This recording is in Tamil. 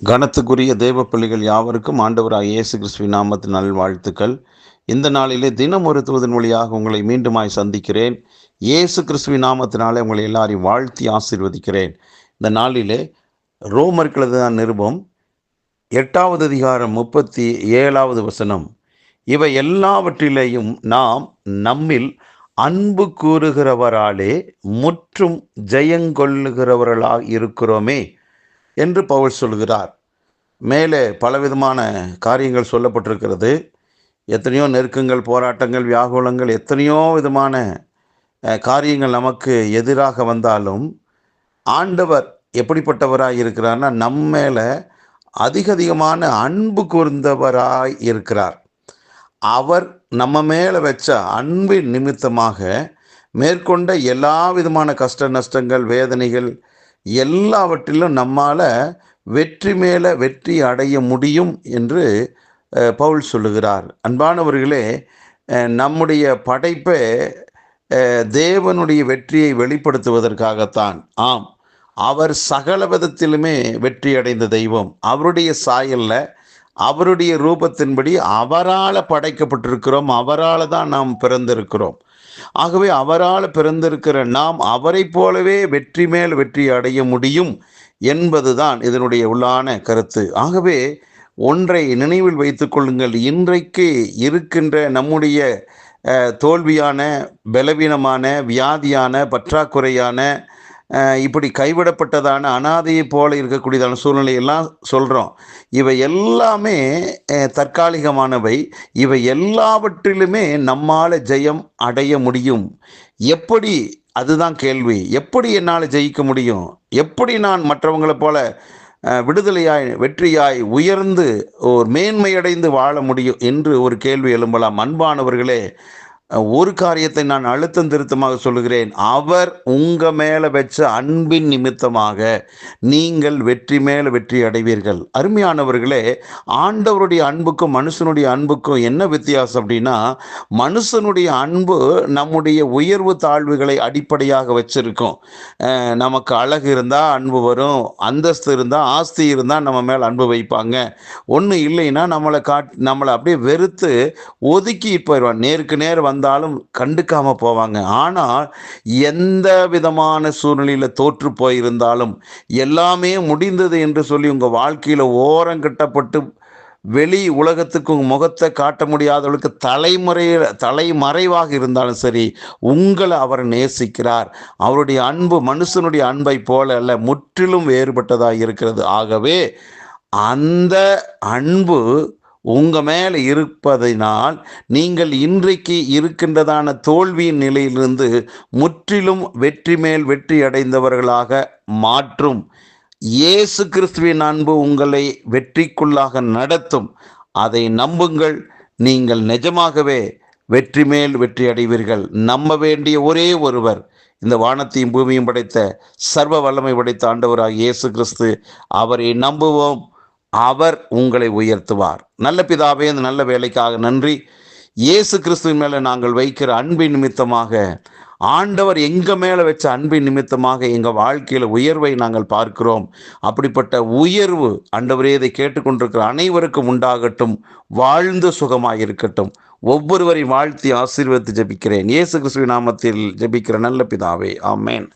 கனத்துக்குரிய தேவ பிள்ளைகள் யாவருக்கும் ஆண்டவராக இயேசு கிறிஸ்துவின் நாமத்தின் நல்வாழ்த்துக்கள். இந்த நாளிலே தினம் ஒரு தூதன் வழியாக உங்களை மீண்டுமாய் சந்திக்கிறேன். இயேசு கிறிஸ்துவின் நாமத்தினாலே உங்களை எல்லாரையும் வாழ்த்தி ஆசீர்வதிக்கிறேன். இந்த நாளிலே ரோமர்கள் நிருபம் 8வது அதிகாரம் 37வது வசனம். இவை எல்லாவற்றிலேயும் நாம் நம்மில் அன்பு கூறுகிறவராலே முற்றும் ஜெயங்கொள்ளுகிறவர்களாக இருக்கிறோமே என்று பவுல் சொல்கிறார். மேலே பலவிதமான காரியங்கள் சொல்லப்பட்டிருக்கிறது. எத்தனையோ நெருக்கங்கள், போராட்டங்கள், வியாகுலங்கள், எத்தனையோ விதமான காரியங்கள் நமக்கு எதிராக வந்தாலும் ஆண்டவர் எப்படிப்பட்டவராய் இருக்கிறார்னா, நம்ம மேலே அதிகமான அன்பு கூர்ந்தவராய் இருக்கிறார். அவர் நம்ம மேலே வச்ச அன்பின் நிமித்தமாக மேற்கொண்ட எல்லா விதமான கஷ்ட நஷ்டங்கள், வேதனைகள் எல்லாவற்றிலும் நம்மால் வெற்றி மேலே வெற்றி அடைய முடியும் என்று பவுல் சொல்லுகிறார். அன்பானவர்களே, நம்முடைய படைப்பை தேவனுடைய வெற்றியை வெளிப்படுத்துவதற்காகத்தான். ஆம், அவர் சகல விதத்திலுமே வெற்றி அடைந்த தெய்வம். அவருடைய சாயல்ல, அவருடைய ரூபத்தின்படி அவரால் படைக்கப்பட்டிருக்கிறோம். அவரால் தான் நாம் பிறந்திருக்கிறோம். ஆகவே அவரால் பிறந்திருக்கிற நாம் அவரை போலவே வெற்றி மேல் வெற்றி அடைய முடியும் என்பதுதான் இதனுடைய உள்ளான கருத்து. ஆகவே ஒன்றை நினைவில் வைத்துக் கொள்ளுங்கள். இன்றைக்கு இருக்கின்ற நம்முடைய தோல்வியான, பலவீனமான, வியாதியான, பற்றாக்குறையான, இப்படி கைவிடப்பட்டதான, அனாதையை போல இருக்கக்கூடியதான சூழ்நிலையெல்லாம் சொல்கிறோம். இவை எல்லாமே தற்காலிகமானவை. இவை எல்லாவற்றிலுமே நம்மால் ஜெயம் அடைய முடியும். எப்படி? அதுதான் கேள்வி. எப்படி என்னால் ஜெயிக்க முடியும்? எப்படி நான் மற்றவங்களை போல விடுதலையாய், வெற்றியாய், உயர்ந்து ஒரு மேன்மையடைந்து வாழ முடியும் என்று ஒரு கேள்வி எழும்பலாம். அன்பானவர்களே, ஒரு காரியத்தை நான் அழுத்தம் திருத்தமாக சொல்லுகிறேன். அவர் உங்கள் மேலே வச்ச அன்பின் நிமித்தமாக நீங்கள் வெற்றி மேலே வெற்றி அடைவீர்கள். அருமையானவர்களே, ஆண்டவருடைய அன்புக்கும் மனுஷனுடைய அன்புக்கும் என்ன வித்தியாசம் அப்படின்னா, மனுஷனுடைய அன்பு நம்முடைய உயர்வு தாழ்வுகளை அடிப்படையாக வச்சிருக்கும். நமக்கு அழகு இருந்தால் அன்பு வரும், அந்தஸ்து இருந்தால், ஆஸ்தி இருந்தால் நம்ம மேலே அன்பு வைப்பாங்க. ஒன்றும் இல்லைன்னா நம்மளை அப்படியே வெறுத்து ஒதுக்கி போயிடுவான். நேருக்கு நேர் வந்தாலும் கண்டுக்காம போவாங்க. ஆனால் எந்த விதமான சூழ்நிலையில் தோற்று போயிருந்தாலும், எல்லாமே முடிந்தது என்று சொல்லி உங்கள் வாழ்க்கையில் ஓரங்கட்டப்பட்டு வெளி உலகத்துக்கு உங்கள் முகத்தை காட்ட முடியாதவர்களுக்கு தலைமறைவாக இருந்தாலும் சரி, உங்களை அவர் நேசிக்கிறார். அவருடைய அன்பு மனுஷனுடைய அன்பை போல அல்ல, முற்றிலும் வேறுபட்டதாக இருக்கிறது. ஆகவே அந்த அன்பு உங்கள் மேலே இருப்பதினால் நீங்கள் இன்றைக்கு இருக்கின்றதான தோல்வியின் நிலையிலிருந்து முற்றிலும் வெற்றி மேல் வெற்றி அடைந்தவர்களாக மாற்றும். இயேசு கிறிஸ்துவின் அன்பு உங்களை வெற்றிக்குள்ளாக நடத்தும். அதை நம்புங்கள். நீங்கள் நிஜமாகவே வெற்றி மேல் வெற்றி அடைவீர்கள். நம்ப வேண்டிய ஒரே ஒருவர், இந்த வானத்தையும் பூமியும் படைத்த சர்வ வல்லமை படைத்த ஆண்டவராக இயேசு கிறிஸ்து. அவரை நம்புவோம். அவர் உங்களை உயர்த்துவார். நல்ல பிதாவே, இந்த நல்ல வேலைக்காக நன்றி. இயேசு கிறிஸ்துவின் மேலே நாங்கள் வைக்கிற அன்பின் நிமித்தமாக, ஆண்டவர் எங்கள் மேலே வச்ச அன்பின் நிமித்தமாக எங்கள் வாழ்க்கையில் உயர்வை நாங்கள் பார்க்கிறோம். அப்படிப்பட்ட உயர்வு ஆண்டவரே இதை கேட்டுக்கொண்டிருக்கிற அனைவருக்கும் உண்டாகட்டும். வாழ்ந்து சுகமாக இருக்கட்டும். ஒவ்வொருவரையும் வாழ்த்தி ஆசீர்வதித்து ஜெபிக்கிறேன். இயேசு கிறிஸ்துவின் நாமத்தில் ஜெபிக்கிற நல்ல பிதாவே, ஆமென்.